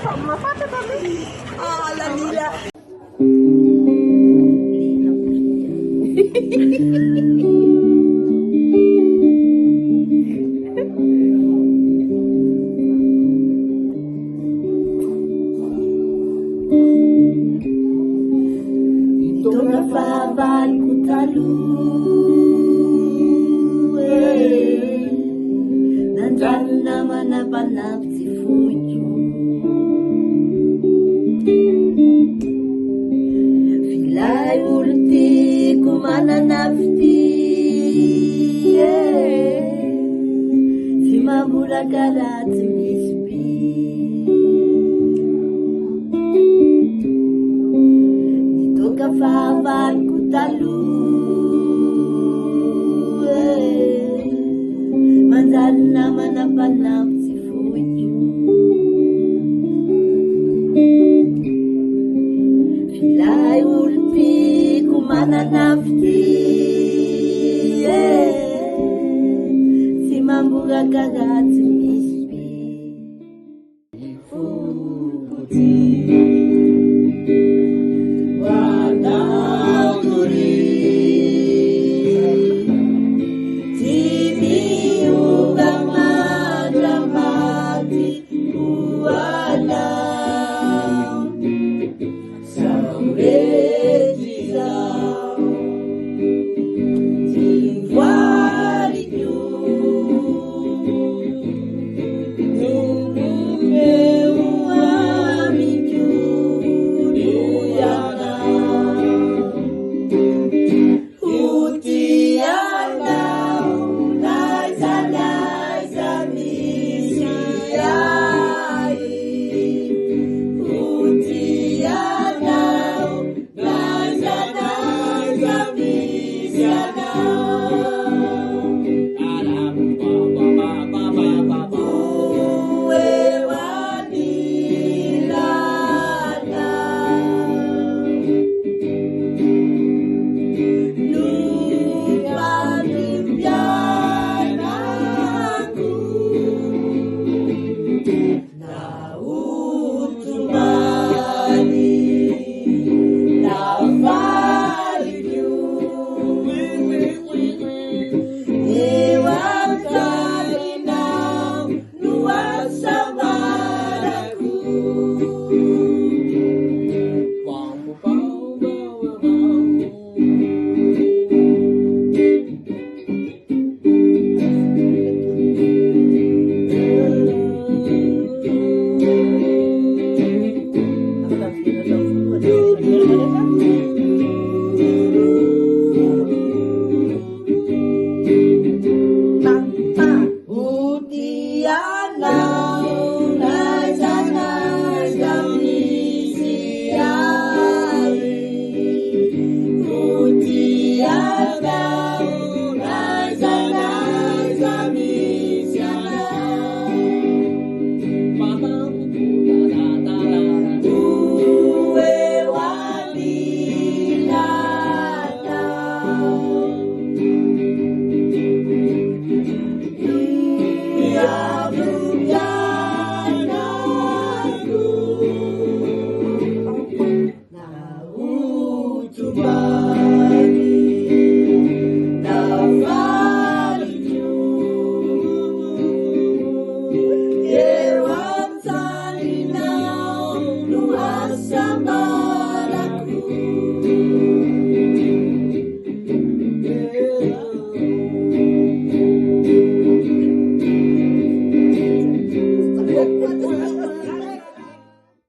Sama satu tadi. Alhamdulillah. Ito na fabal ko talo. Nandyan naman na panap si Fuju. Filay ulti kumana nafti. Si mabula karat mispi. Nito ka fabal ko talo. Mandan naman na panap si Fuju. Filay ulpi kumana nafti. Si mambuga kagat mispi. Fuji.